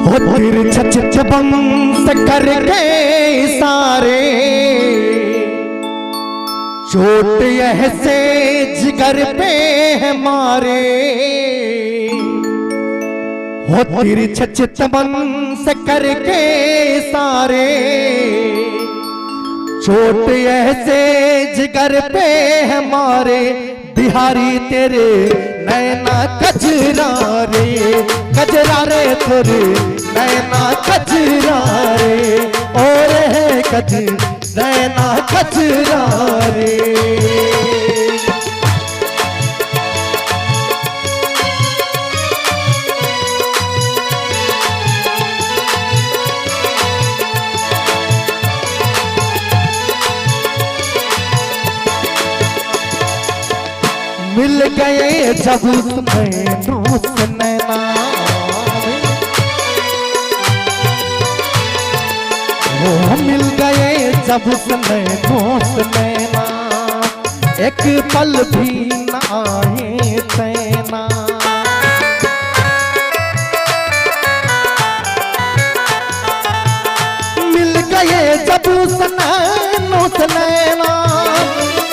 हो तिरछा चितबंस करके सारे चोट यह से जिगर पे है मारे। हो तिरछा चितबंस करके सारे चोट ऐसे जिगर पे है मारे। बिहारी तेरे नैना कजरा रे, कजरा रे तेरे नैना कजरा रे, और है कज नैना कजरा रे। मिल गए जब तुम्हें रूस नैना, वो मिल गए जब तुम्हें रूस नैना, एक पल भी न आए चैना। मिल गए जब नैनो से नैना,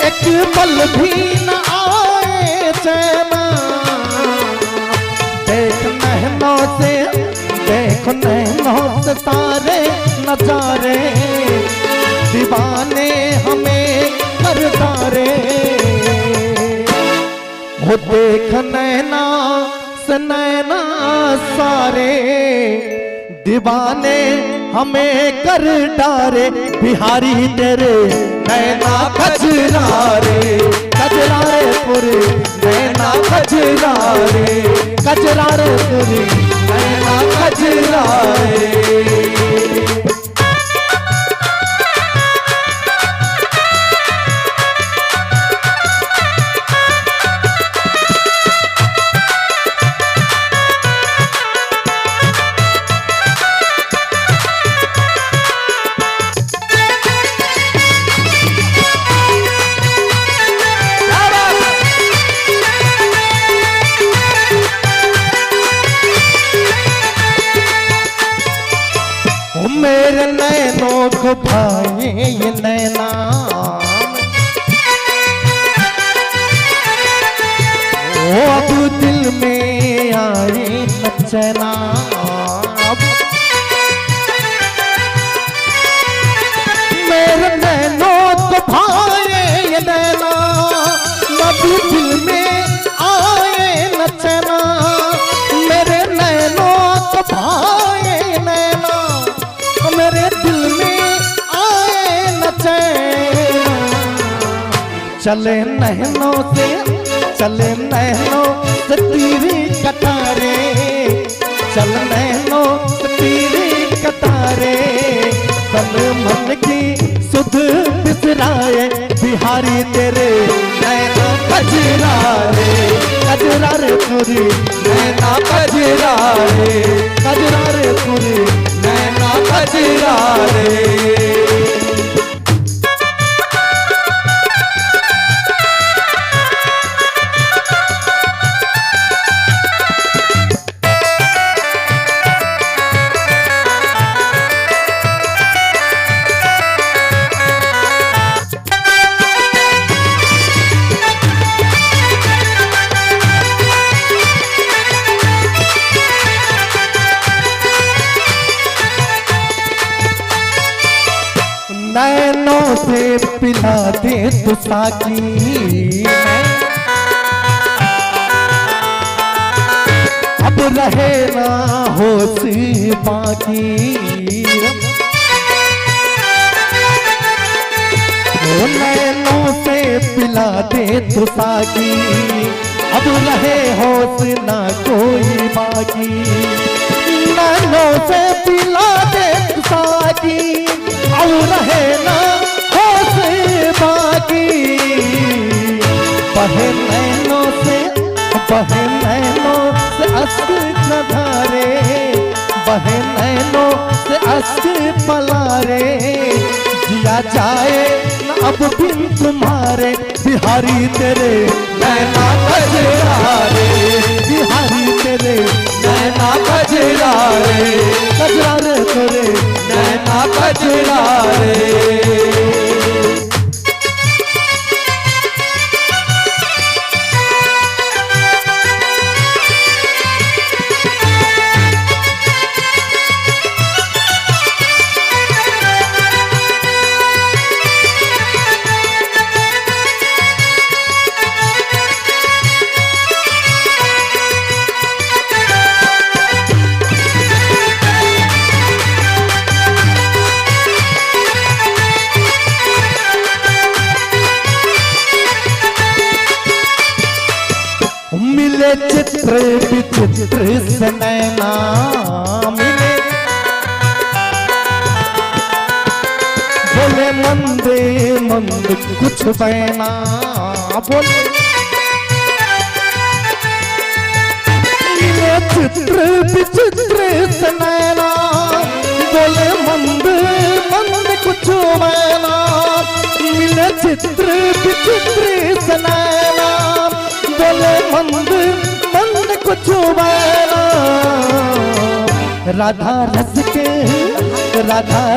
एक पल भी न चैना। देख नैनों से, देख नैनों से सारे नजारे, दीवाने हमें कर डारे। वो देख नैना से नैना सारे, दीवाने हमें कर डारे। बिहारी तेरे नैना कजरा रे, कजरा रे पूरे नैना कजरा रे, कजरा रे पूरे नैना कजरा रे। मेरे नैनों को भाए ये नैना, ओ अब दिल में आए नचना। मेरे नैनों को भाए ये नैना, अब दिल में आए नचना। मेरे नैनों को भाए नैना, मेरे दिल में आए नचैना। चले नैनों से, चले नैनों से तीरी कटारे, चल नैनों से तीरी कटारे। तन मन की सुध बिसराए, बिहारी तेरे नैना कजरा रे, कजरा रे पूरी नैना कजरा रे, कजरा रे पूरी नैना कजरा रे। नैनों से पिला दे तू साकी, अब रहे ना होश बाकी। नैनों से पिला दे तू साकी, अब रहे होश ना कोई बाकी। नैनों से पिला दे तू साकी, अब रहे ना होश बाकी। बहे नैनों से, बहे नैनों से अश्क न धारे, बहे नैनों से अश्क पलारे। जिया जाए न अब बिन तुम्हारे, बिहारी तेरे नैना कजरा रे, बिहारी तेरे नैना नैना कजरा रे, कजरा रे तोरे नैना कजरा रे। मिले चित्र विचित्र से नैना मिले, बोले मंदे मंद कुछ बहना बोले। मिले चित्र विचित्र से नैना, बोले मंद मंद कुछ बहना। मिले चित्र विचित्र से नैना, बोले मंद मंद कुछ बहना। राधा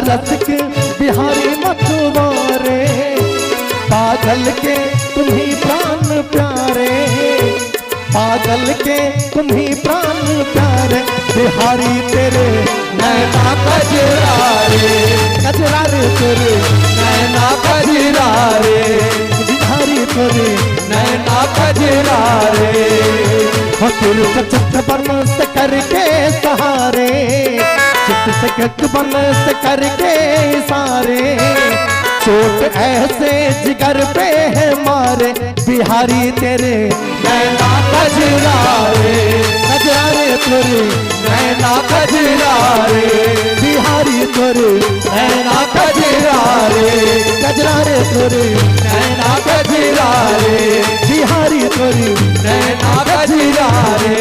रस के बिहारी मतवारे, पागल के तुम्ही प्राण प्यारे, पागल के तुम्ही प्राण प्यारे। बिहारी तेरे नैना कजरा रे, कजरा रे तेरे नैना कजरा रे, बिहारी तेरे नैना कजरा रे। हसुर चित बन से करके सहारे, चित से गक बन से करके सारे। चोट ऐसे जिगर पे है मारे, बिहारी तेरे नैना कजरा रे, कजरा रे तेरे नैना कजरा रे, बिहारी तेरे नैना कजरा रे, कजरा रे तेरे नैना कजरा रे, बिहारी तेरे नैना कजरा रे।